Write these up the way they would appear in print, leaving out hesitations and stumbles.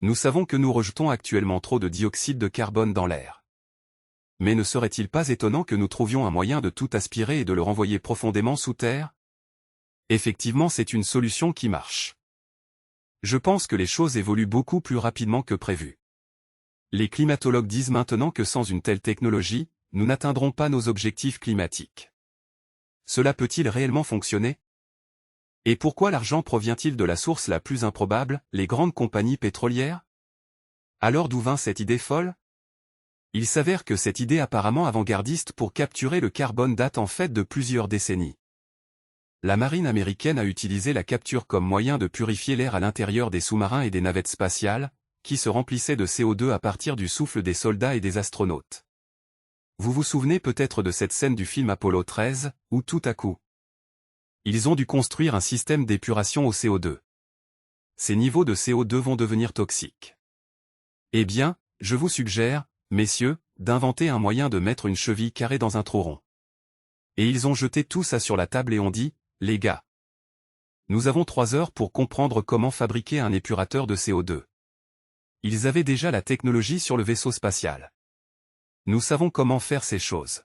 Nous savons que nous rejetons actuellement trop de dioxyde de carbone dans l'air. Mais ne serait-il pas étonnant que nous trouvions un moyen de tout aspirer et de le renvoyer profondément sous terre? Effectivement, c'est une solution qui marche. Je pense que les choses évoluent beaucoup plus rapidement que prévu. Les climatologues disent maintenant que sans une telle technologie, nous n'atteindrons pas nos objectifs climatiques. Cela peut-il réellement fonctionner? Et pourquoi l'argent provient-il de la source la plus improbable, les grandes compagnies pétrolières? Alors d'où vint cette idée folle? Il s'avère que cette idée apparemment avant-gardiste pour capturer le carbone date en fait de plusieurs décennies. La marine américaine a utilisé la capture comme moyen de purifier l'air à l'intérieur des sous-marins et des navettes spatiales, qui se remplissaient de CO2 à partir du souffle des soldats et des astronautes. Vous vous souvenez peut-être de cette scène du film Apollo 13, où tout à coup, ils ont dû construire un système d'épuration au CO2. Ces niveaux de CO2 vont devenir toxiques. Eh bien, je vous suggère, messieurs, d'inventer un moyen de mettre une cheville carrée dans un trou rond. Et ils ont jeté tout ça sur la table et ont dit, les gars, nous avons 3 heures pour comprendre comment fabriquer un épurateur de CO2. Ils avaient déjà la technologie sur le vaisseau spatial. Nous savons comment faire ces choses.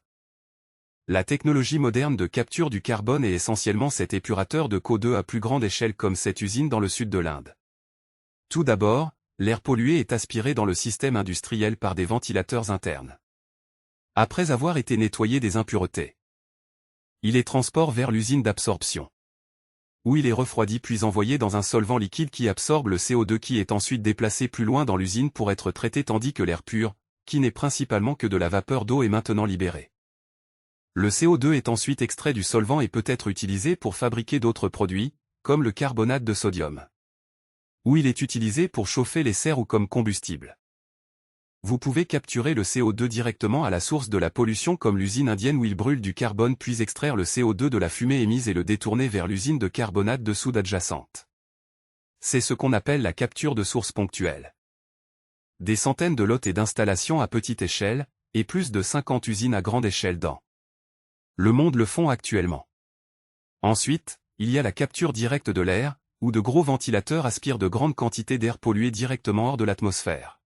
La technologie moderne de capture du carbone est essentiellement cet épurateur de CO2 à plus grande échelle comme cette usine dans le sud de l'Inde. Tout d'abord, l'air pollué est aspiré dans le système industriel par des ventilateurs internes. Après avoir été nettoyé des impuretés, il est transporté vers l'usine d'absorption, où il est refroidi puis envoyé dans un solvant liquide qui absorbe le CO2 qui est ensuite déplacé plus loin dans l'usine pour être traité tandis que l'air pur, qui n'est principalement que de la vapeur d'eau est maintenant libéré. Le CO2 est ensuite extrait du solvant et peut être utilisé pour fabriquer d'autres produits, comme le carbonate de sodium, où il est utilisé pour chauffer les serres ou comme combustible. Vous pouvez capturer le CO2 directement à la source de la pollution comme l'usine indienne où ils brûlent du carbone puis extraire le CO2 de la fumée émise et le détourner vers l'usine de carbonate de soude adjacente. C'est ce qu'on appelle la capture de source ponctuelle. Des centaines de lots et d'installations à petite échelle, et plus de 50 usines à grande échelle dans le monde le font actuellement. Ensuite, il y a la capture directe de l'air, où de gros ventilateurs aspirent de grandes quantités d'air pollué directement hors de l'atmosphère.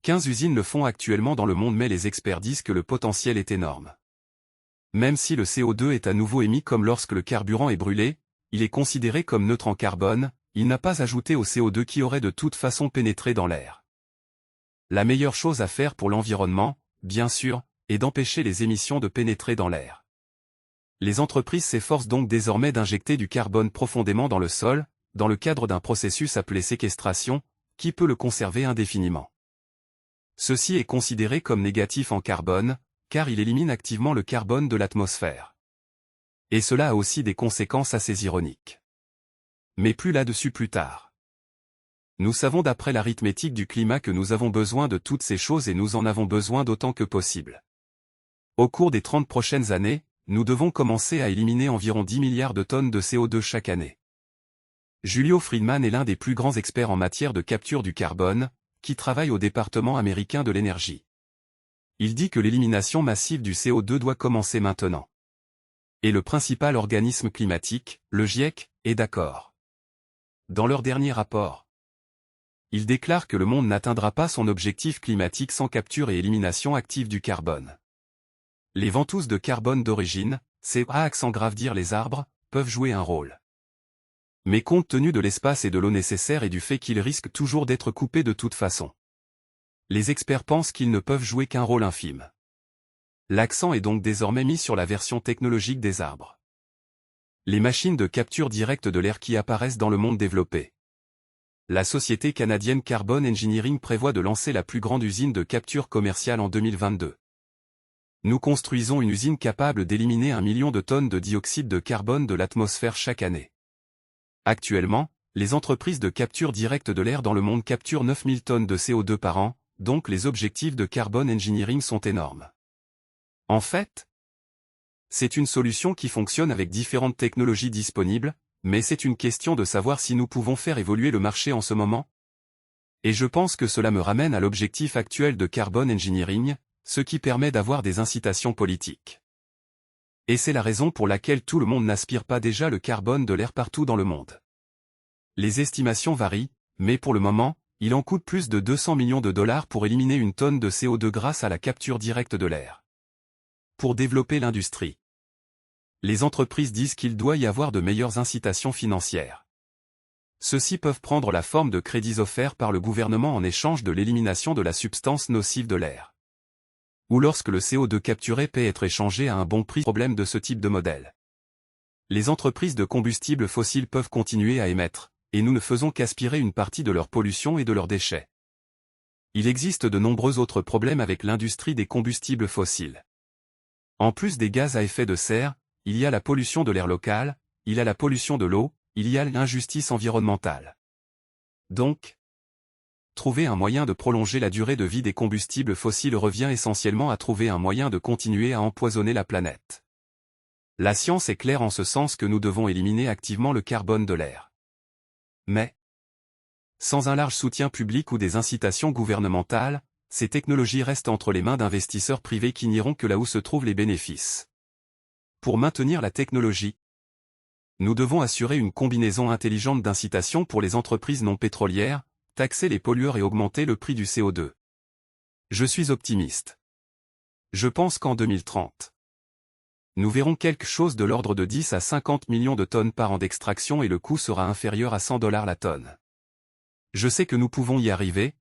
15 usines le font actuellement dans le monde mais les experts disent que le potentiel est énorme. Même si le CO2 est à nouveau émis comme lorsque le carburant est brûlé, il est considéré comme neutre en carbone, il n'a pas ajouté au CO2 qui aurait de toute façon pénétré dans l'air. La meilleure chose à faire pour l'environnement, bien sûr, est d'empêcher les émissions de pénétrer dans l'air. Les entreprises s'efforcent donc désormais d'injecter du carbone profondément dans le sol, dans le cadre d'un processus appelé séquestration, qui peut le conserver indéfiniment. Ceci est considéré comme négatif en carbone, car il élimine activement le carbone de l'atmosphère. Et cela a aussi des conséquences assez ironiques. Mais plus là-dessus plus tard. Nous savons d'après l'arithmétique du climat que nous avons besoin de toutes ces choses et nous en avons besoin d'autant que possible. Au cours des 30 prochaines années, nous devons commencer à éliminer environ 10 milliards de tonnes de CO2 chaque année. Julio Friedman est l'un des plus grands experts en matière de capture du carbone, qui travaille au département américain de l'énergie. Il dit que l'élimination massive du CO2 doit commencer maintenant. Et le principal organisme climatique, le GIEC, est d'accord. Dans leur dernier rapport, il déclare que le monde n'atteindra pas son objectif climatique sans capture et élimination active du carbone. Les ventouses de carbone d'origine, c'est à accent grave dire les arbres, peuvent jouer un rôle. Mais compte tenu de l'espace et de l'eau nécessaires et du fait qu'ils risquent toujours d'être coupés de toute façon, les experts pensent qu'ils ne peuvent jouer qu'un rôle infime. L'accent est donc désormais mis sur la version technologique des arbres. Les machines de capture directe de l'air qui apparaissent dans le monde développé. La société canadienne Carbon Engineering prévoit de lancer la plus grande usine de capture commerciale en 2022. Nous construisons une usine capable d'éliminer 1 million de tonnes de dioxyde de carbone de l'atmosphère chaque année. Actuellement, les entreprises de capture directe de l'air dans le monde capturent 9000 tonnes de CO2 par an, donc les objectifs de Carbon Engineering sont énormes. En fait, c'est une solution qui fonctionne avec différentes technologies disponibles, mais c'est une question de savoir si nous pouvons faire évoluer le marché en ce moment. Et je pense que cela me ramène à l'objectif actuel de Carbon Engineering, ce qui permet d'avoir des incitations politiques. Et c'est la raison pour laquelle tout le monde n'aspire pas déjà le carbone de l'air partout dans le monde. Les estimations varient, mais pour le moment, il en coûte plus de 200 millions de dollars pour éliminer une tonne de CO2 grâce à la capture directe de l'air. Pour développer l'industrie, les entreprises disent qu'il doit y avoir de meilleures incitations financières. Ceux-ci peuvent prendre la forme de crédits offerts par le gouvernement en échange de l'élimination de la substance nocive de l'air. Ou lorsque le CO2 capturé peut être échangé à un bon prix. Problème de ce type de modèle. Les entreprises de combustibles fossiles peuvent continuer à émettre, et nous ne faisons qu'aspirer une partie de leur pollution et de leurs déchets. Il existe de nombreux autres problèmes avec l'industrie des combustibles fossiles. En plus des gaz à effet de serre, il y a la pollution de l'air local, il y a la pollution de l'eau, il y a l'injustice environnementale. Donc, trouver un moyen de prolonger la durée de vie des combustibles fossiles revient essentiellement à trouver un moyen de continuer à empoisonner la planète. La science est claire en ce sens que nous devons éliminer activement le carbone de l'air. Mais, sans un large soutien public ou des incitations gouvernementales, ces technologies restent entre les mains d'investisseurs privés qui n'iront que là où se trouvent les bénéfices. Pour maintenir la technologie, nous devons assurer une combinaison intelligente d'incitations pour les entreprises non pétrolières, taxer les pollueurs et augmenter le prix du CO2. Je suis optimiste. Je pense qu'en 2030, nous verrons quelque chose de l'ordre de 10 à 50 millions de tonnes par an d'extraction et le coût sera inférieur à $100 la tonne. Je sais que nous pouvons y arriver,